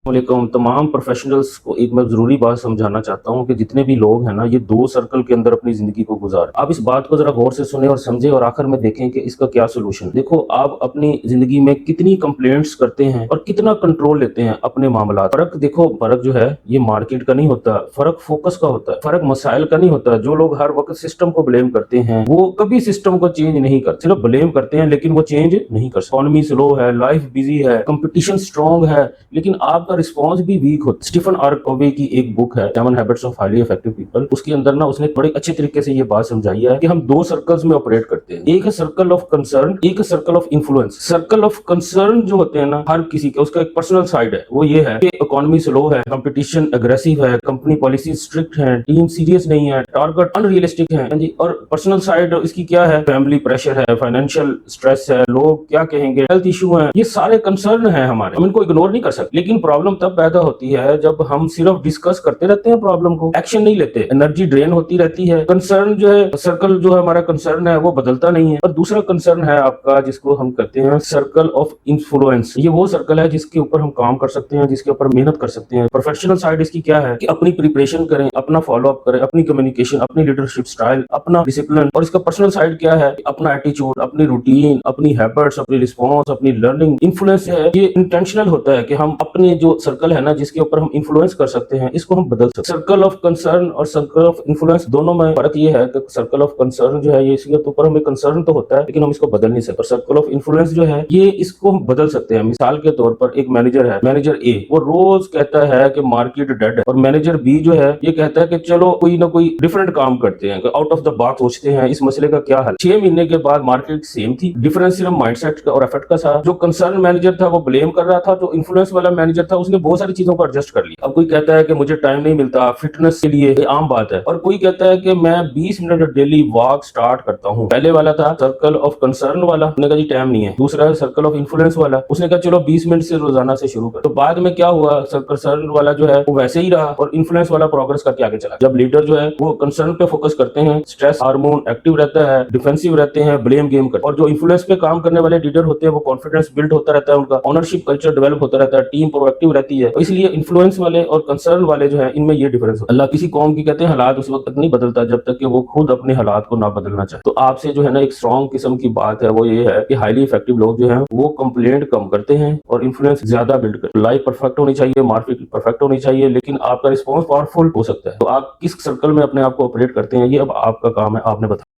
वालेकुम तमाम प्रोफेशनल्स को एक मैं ज़रूरी बात समझाना चाहता हूँ कि जितने भी लोग हैं ना, ये 2 सर्कल के अंदर अपनी ज़िंदगी को गुज़ारें। आप इस बात को ज़रा गौर से सुनें और समझें और आखिर में देखें कि इसका क्या सॉल्यूशन। देखो, आप अपनी ज़िंदगी में कितनी कंप्लेंट्स करते हैं और कितना कंट्रोल लेते हैं अपने मामलात। फ़र्क देखो, फ़र्क जो है ये मार्केट का नहीं होता, फ़र्क फ़ोकस का होता है, फ़र्क मसाइल का नहीं होता। जो लोग हर वक़्त सिस्टम को ब्लेम करते हैं, वो कभी सिस्टम को चेंज नहीं करते। सिर्फ ब्लेम करते हैं लेकिन वो चेंज नहीं कर सकते। इकोनॉमी स्लो है, लाइफ बिज़ी है, कंपटीशन स्ट्रॉन्ग है, लेकिन आपका रिस्पॉन्स भी वीक होता है। स्टीफन आर कॉवे की एक बुक है 7 habits of highly effective people, उसके अंदर ना उसने बड़े अच्छे तरीके से ये बात समझाई है कि हम 2 सर्कल्स में ऑपरेट करते हैं। एक है सर्कल ऑफ कंसर्न, एक है circle of influence. Circle of concern जो होते हैं ना, हर किसी का उसका एक पर्सनल साइड है। वो ये है कि इकोनॉमी स्लो है, कंपटीशन एग्रेसिव है, कंपनी पॉलिसी स्ट्रिक्ट है, टीम सीरियस नहीं है, टारगेट अनरियलिस्टिक है जी। और पर्सनल साइड इसकी क्या है? फैमिली प्रेशर है, फाइनेंशियल स्ट्रेस है, लोग क्या कहेंगे, हेल्थ इशू है। ये सारे कंसर्न है हमारे, हम इनको इग्नोर नहीं कर सकते। लेकिन प्रॉब्लम तब पैदा होती है जब हम सिर्फ डिस्कस करते रहते हैं, प्रॉब्लम को एक्शन नहीं लेते, एनर्जी ड्रेन होती रहती है। कंसर्न जो है, सर्कल जो है हमारा कंसर्न है, वो बदलता नहीं है। और दूसरा कंसर्न है आपका, जिसको हम कहते हैं सर्कल ऑफ इन्फ्लुएंस। ये वो सर्कल है जिसके ऊपर हम काम कर सकते हैं, जिसके ऊपर मेहनत कर सकते हैं। प्रोफेशनल साइड इसकी क्या है कि अपनी प्रिपरेशन करें, अपना फॉलो अप करें, अपनी कम्युनिकेशन, अपनी लीडरशिप स्टाइल, अपना डिसिप्लिन। और इसका पर्सनल साइड क्या है? अपना एटीट्यूड, अपनी रूटीन, अपनी हैबिट्स, अपनी रिस्पॉन्स, अपनी लर्निंग। इन्फ्लुएंस है ये इंटेंशनल होता है कि हम अपने जो सर्कल है ना, जिसके ऊपर हम इन्फ्लुएंस कर सकते हैं, इसको हम बदल सकते हैं। सर्कल ऑफ कंसर्न और सर्कल ऑफ इन्फ्लुएंस दोनों में फर्क ये है कि सर्कल ऑफ कंसर्न जो है ये इसके ऊपर हमें कंसर्न तो होता है, लेकिन हम इसको बदल नहीं सकते। सर्कल ऑफ इन्फ्लुएंस जो है ये इसको हम बदल सकते हैं। मिसाल के तौर पर एक मैनेजर है, मैनेजर ए, वो रोज कहता है कि मार्केट डेड है, और मैनेजर बी जो है ये कहता है कि चलो कोई ना कोई डिफरेंट काम करते हैं, आउट ऑफ द बॉक्स सोचते हैं, इस मसले का क्या हल। 6 महीने के बाद मार्केट सेम थी, डिफरेंस सिर्फ माइंडसेट का और इफेक्ट का था। जो कंसर्न मैनेजर था वो ब्लेम कर रहा था, जो इन्फ्लुएंस वाला मैनेजर था उसने बहुत सारी चीजों को एडजस्ट कर लिया। अब कोई कहता है कि मुझे टाइम नहीं मिलता फिटनेस के लिए, ये आम बात है। और कोई कहता है कि मैं 20 मिनट डेली वॉक स्टार्ट करता हूँ। पहले वाला था सर्कल ऑफ कंसर्न वाला, उसने कहा जी टाइम नहीं है। दूसरा है सर्कल ऑफ इन्फ्लुएंस वाला, उसने कहा चलो 20 मिनट से रोजाना से शुरू कर। तो बाद में क्या हुआ, कंसर्न वाला जो है वो वैसे ही रहा और इन्फ्लुएंस वाला प्रोग्रेस करके आगे चला। जब लीडर जो है वो कंसर्न पे फोकस करते हैं, स्ट्रेस हार्मोन एक्टिव रहता है, डिफेंसिव रहते हैं, ब्लेम गेम करते हैं। और जो इन्फ्लुएंस पे काम करने वाले लीडर होते हैं वो कॉन्फिडेंस बिल्ड होता रहता है, उनका ओनरशिप कल्चर डेवलप होता रहता है, टीम प्रोएक्टिव रहती है। इसलिए इन्फ्लुएंस वाले और कंसर्न वाले जो है इनमें ये डिफरेंस है। अल्लाह किसी कौम की कहते हैं हालात उस वक्त तक नहीं बदलता जब तक कि वो खुद अपने हालात को ना बदलना चाहे। तो आपसे जो है ना एक स्ट्रॉन्ग किस्म की बात है, वो ये है कि हाईली इफेक्टिव लोग जो हैं वो कंप्लेंट कम करते हैं और इन्फ्लुएंस ज्यादा बिल्ड करते हैं। लाइफ परफेक्ट होनी चाहिए, मार्केट परफेक्ट होनी चाहिए, लेकिन आपका रिस्पॉन्स पावरफुल हो सकता है। तो आप किस सर्कल में अपने आप को ऑपरेट करते हैं, ये अब आपका काम है, आपने बताया।